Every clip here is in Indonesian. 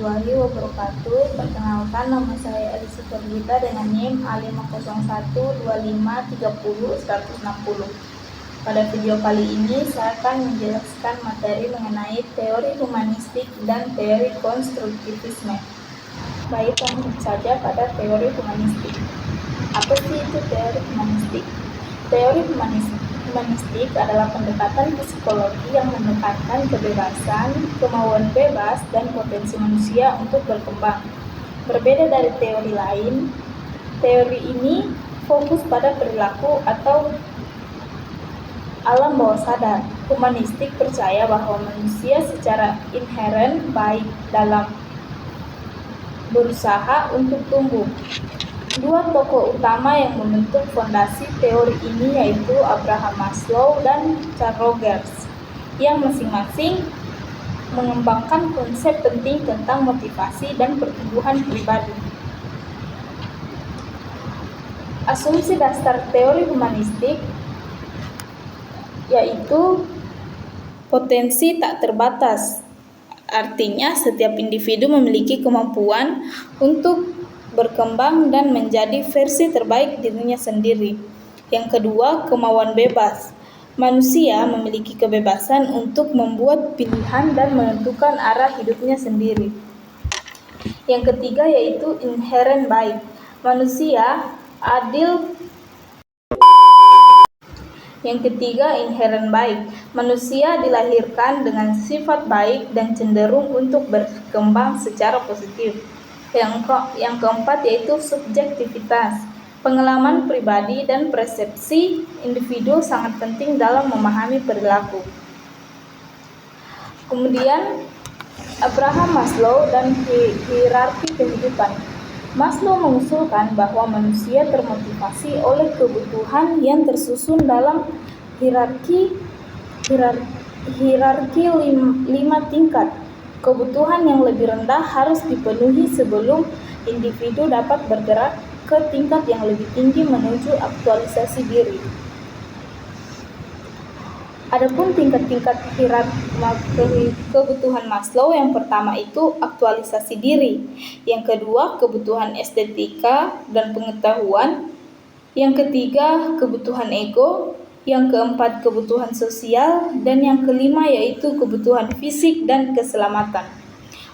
warahmatullahi wabarakatuh. Perkenalkan, nama saya Elisa Ferbita dengan NIM A5012530-160. Pada video kali ini saya akan menjelaskan materi mengenai teori humanistik dan teori konstruktivisme. Baik, langsung saja pada teori humanistik. Apa sih itu teori humanistik? Teori humanistik adalah pendekatan psikologi yang menekankan kebebasan, kemauan bebas, dan potensi manusia untuk berkembang. Berbeda dari teori lain, teori ini fokus pada perilaku atau alam bawah sadar. Humanistik percaya bahwa manusia secara inheren baik dalam berusaha untuk tumbuh. Dua tokoh utama yang membentuk fondasi teori ini yaitu Abraham Maslow dan Carl Rogers, yang masing-masing mengembangkan konsep penting tentang motivasi dan pertumbuhan pribadi. Asumsi dasar teori humanistik yaitu potensi tak terbatas. Artinya, setiap individu memiliki kemampuan untuk berkembang dan menjadi versi terbaik dirinya sendiri. Yang kedua, kemauan bebas. Manusia memiliki kebebasan untuk membuat pilihan dan menentukan arah hidupnya sendiri. Yang ketiga yaitu inheren baik. Manusia adil. Yang ketiga, inheren baik. Manusia dilahirkan dengan sifat baik dan cenderung untuk berkembang secara positif. Yang keempat yaitu subjektivitas. Pengalaman pribadi dan persepsi individu sangat penting dalam memahami perilaku. Kemudian, Abraham Maslow dan hierarki kehidupan. Maslow mengusulkan bahwa manusia termotivasi oleh kebutuhan yang tersusun dalam hierarki 5 tingkat. Kebutuhan yang lebih rendah harus dipenuhi sebelum individu dapat bergerak ke tingkat yang lebih tinggi menuju aktualisasi diri. Adapun tingkat-tingkat kebutuhan Maslow, yang pertama itu aktualisasi diri, yang kedua kebutuhan estetika dan pengetahuan, yang ketiga kebutuhan ego, yang keempat kebutuhan sosial, dan yang kelima yaitu kebutuhan fisik dan keselamatan.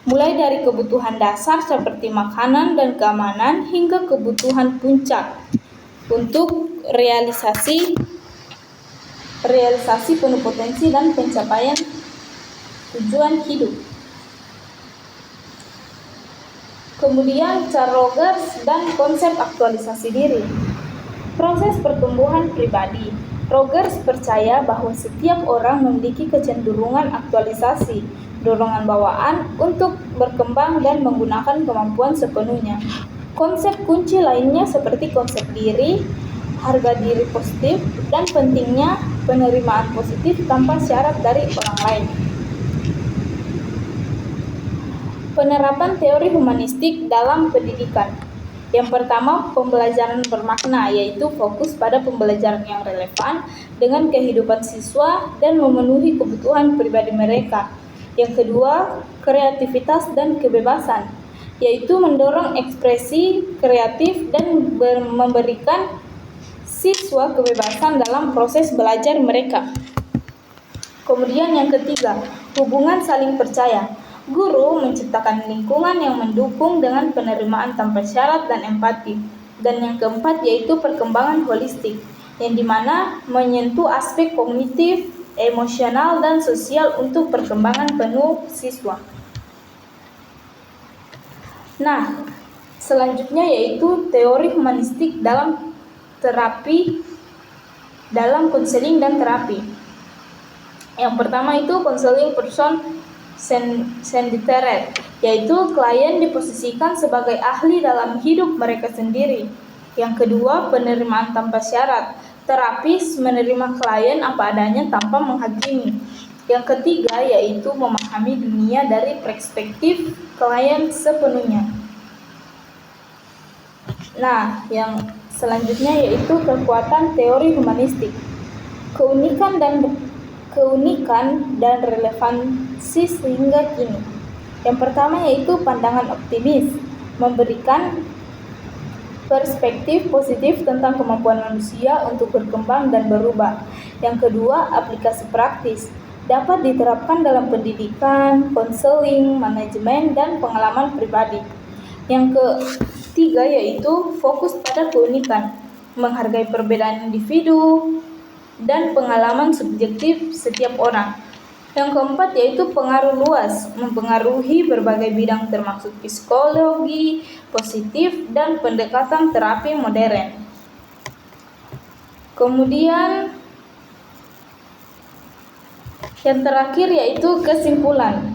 Mulai dari kebutuhan dasar seperti makanan dan keamanan hingga kebutuhan puncak untuk realisasi penuh potensi dan pencapaian tujuan hidup. Kemudian Carl Rogers dan konsep aktualisasi diri. Proses pertumbuhan pribadi. Rogers percaya bahwa setiap orang memiliki kecenderungan aktualisasi, dorongan bawaan untuk berkembang dan menggunakan kemampuan sepenuhnya. Konsep kunci lainnya seperti konsep diri, harga diri positif, dan pentingnya penerimaan positif tanpa syarat dari orang lain. Penerapan teori humanistik dalam pendidikan. Yang pertama, pembelajaran bermakna, yaitu fokus pada pembelajaran yang relevan dengan kehidupan siswa dan memenuhi kebutuhan pribadi mereka. Yang kedua, kreativitas dan kebebasan, yaitu mendorong ekspresi kreatif dan memberikan siswa kebebasan dalam proses belajar mereka. Kemudian yang ketiga, hubungan saling percaya. Guru menciptakan lingkungan yang mendukung dengan penerimaan tanpa syarat dan empati. Dan yang keempat yaitu perkembangan holistik, yang dimana menyentuh aspek kognitif, emosional, dan sosial untuk perkembangan penuh siswa. Nah, selanjutnya yaitu teori humanistik dalam terapi, dalam konseling dan terapi. Yang pertama itu konseling person centered, yaitu klien diposisikan sebagai ahli dalam hidup mereka sendiri. Yang kedua, penerimaan tanpa syarat. Terapis menerima klien apa adanya tanpa menghakimi. Yang ketiga yaitu memahami dunia dari perspektif klien sepenuhnya. Nah, yang selanjutnya yaitu kekuatan teori humanistik. Keunikan dan relevansi sehingga kini. Yang pertama yaitu pandangan optimis, memberikan perspektif positif tentang kemampuan manusia untuk berkembang dan berubah. Yang kedua, aplikasi praktis dapat diterapkan dalam pendidikan, konseling, manajemen, dan pengalaman pribadi. Yang ketiga yaitu fokus pada keunikan, menghargai perbedaan individu dan pengalaman subjektif setiap orang. Yang keempat yaitu pengaruh luas, mempengaruhi berbagai bidang termasuk psikologi, positif, dan pendekatan terapi modern. Kemudian yang terakhir yaitu kesimpulan.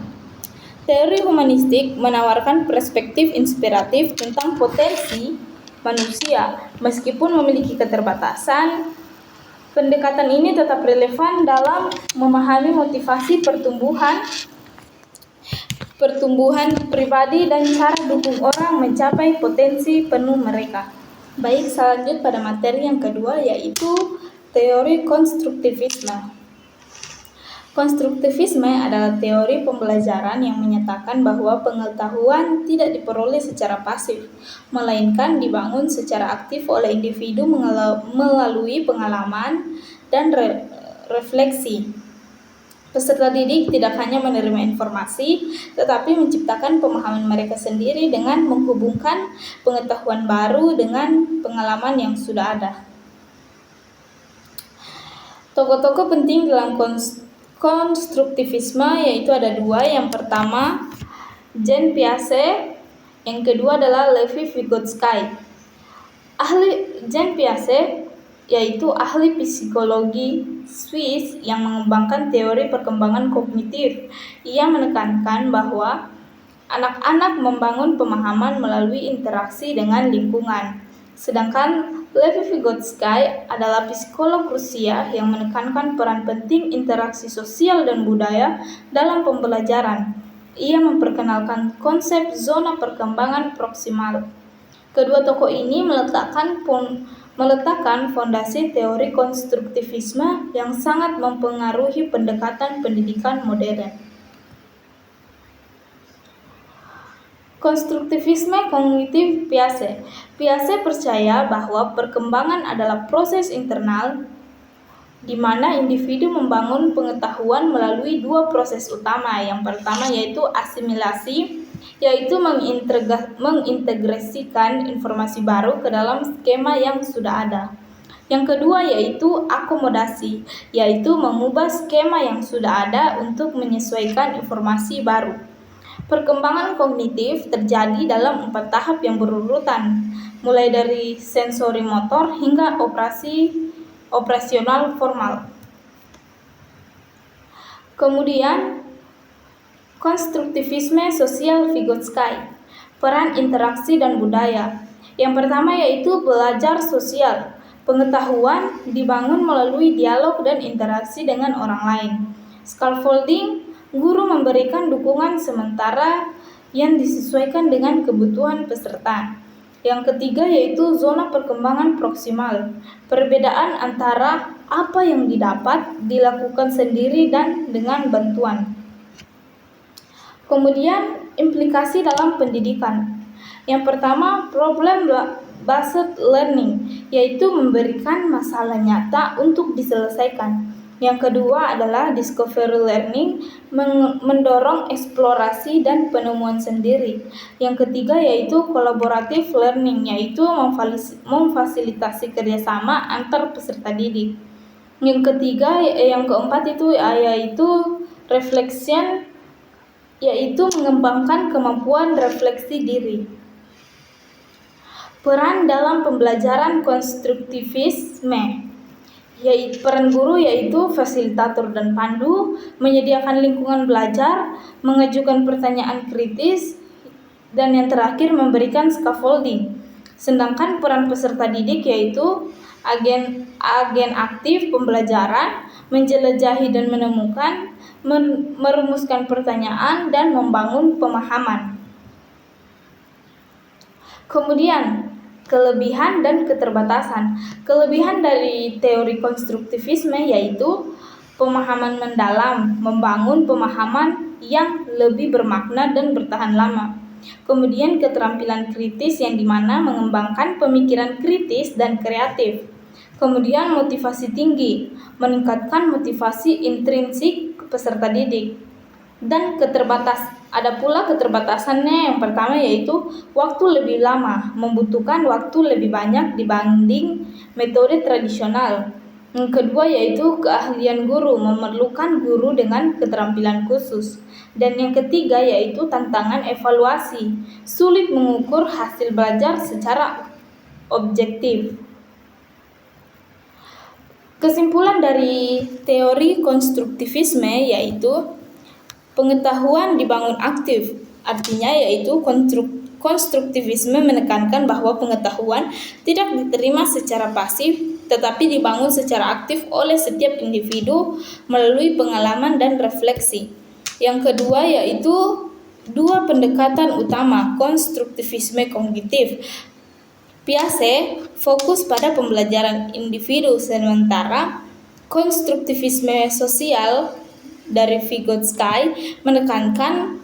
Teori humanistik menawarkan perspektif inspiratif tentang potensi manusia meskipun memiliki keterbatasan. Pendekatan ini tetap relevan dalam memahami motivasi pertumbuhan pribadi dan cara dukung orang mencapai potensi penuh mereka. Baik, selanjut pada materi yang kedua yaitu teori konstruktivisme. Konstruktivisme adalah teori pembelajaran yang menyatakan bahwa pengetahuan tidak diperoleh secara pasif, melainkan dibangun secara aktif oleh individu melalui pengalaman dan refleksi. Peserta didik tidak hanya menerima informasi, tetapi menciptakan pemahaman mereka sendiri dengan menghubungkan pengetahuan baru dengan pengalaman yang sudah ada. Tokoh-tokoh penting dalam konstruktivisme yaitu ada dua. Yang pertama Jean Piaget, yang kedua adalah Levi Vygotsky. Jean Piaget yaitu ahli psikologi Swiss yang mengembangkan teori perkembangan kognitif. Ia menekankan bahwa anak-anak membangun pemahaman melalui interaksi dengan lingkungan. Sedangkan Levi Vygotsky adalah psikolog Rusia yang menekankan peran penting interaksi sosial dan budaya dalam pembelajaran. Ia memperkenalkan konsep zona perkembangan proksimal. Kedua tokoh ini meletakkan fondasi teori konstruktivisme yang sangat mempengaruhi pendekatan pendidikan modern. Konstruktivisme kognitif Piaget. Piaget percaya bahwa perkembangan adalah proses internal di mana individu membangun pengetahuan melalui dua proses utama. Yang pertama yaitu asimilasi, yaitu mengintegrasikan informasi baru ke dalam skema yang sudah ada. Yang kedua yaitu akomodasi, yaitu mengubah skema yang sudah ada untuk menyesuaikan informasi baru. Perkembangan kognitif terjadi dalam 4 tahap yang berurutan, mulai dari sensori motor hingga operasional formal. Kemudian, konstruktivisme sosial Vygotsky, peran interaksi dan budaya. Yang pertama yaitu belajar sosial. Pengetahuan dibangun melalui dialog dan interaksi dengan orang lain. Scaffolding, guru memberikan dukungan sementara yang disesuaikan dengan kebutuhan peserta. Yang ketiga yaitu zona perkembangan proksimal. Perbedaan antara apa yang dilakukan sendiri dan dengan bantuan. Kemudian implikasi dalam pendidikan. Yang pertama problem based learning, yaitu memberikan masalah nyata untuk diselesaikan. Yang kedua adalah discovery learning, mendorong eksplorasi dan penemuan sendiri. Yang ketiga yaitu collaborative learning, yaitu memfasilitasi kerjasama antar peserta didik. Yang keempat itu yaitu reflection, yaitu mengembangkan kemampuan refleksi diri. Peran dalam pembelajaran konstruktivisme. Peran guru yaitu fasilitator dan pandu, menyediakan lingkungan belajar, mengajukan pertanyaan kritis, dan yang terakhir memberikan scaffolding. Sedangkan peran peserta didik yaitu agen aktif pembelajaran, menjelajahi dan menemukan, merumuskan pertanyaan, dan membangun pemahaman. Kemudian, kelebihan dan keterbatasan. Kelebihan dari teori konstruktivisme yaitu pemahaman mendalam, membangun pemahaman yang lebih bermakna dan bertahan lama. Kemudian keterampilan kritis yang dimana mengembangkan pemikiran kritis dan kreatif. Kemudian motivasi tinggi, meningkatkan motivasi intrinsik peserta didik. Dan ada pula keterbatasannya. Yang pertama yaitu waktu lebih lama, membutuhkan waktu lebih banyak dibanding metode tradisional. Yang kedua yaitu keahlian guru, memerlukan guru dengan keterampilan khusus. Dan yang ketiga yaitu tantangan evaluasi, sulit mengukur hasil belajar secara objektif. Kesimpulan dari teori konstruktivisme yaitu pengetahuan dibangun aktif, artinya yaitu konstruktivisme menekankan bahwa pengetahuan tidak diterima secara pasif, tetapi dibangun secara aktif oleh setiap individu melalui pengalaman dan refleksi. Yang kedua yaitu dua pendekatan utama konstruktivisme kognitif. Piaget fokus pada pembelajaran individu, sementara konstruktivisme sosial dari Vygotsky menekankan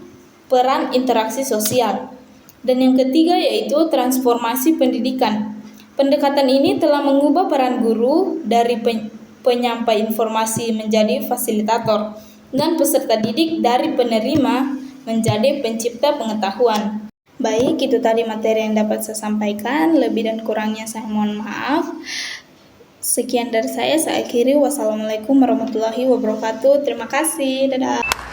peran interaksi sosial. Dan yang ketiga yaitu transformasi pendidikan. Pendekatan ini telah mengubah peran guru dari penyampai informasi menjadi fasilitator dan peserta didik dari penerima menjadi pencipta pengetahuan. Baik, itu tadi materi yang dapat saya sampaikan. Lebih dan kurangnya saya mohon maaf. Sekian dari saya akhiri. Wassalamualaikum warahmatullahi wabarakatuh. Terima kasih. Dadah.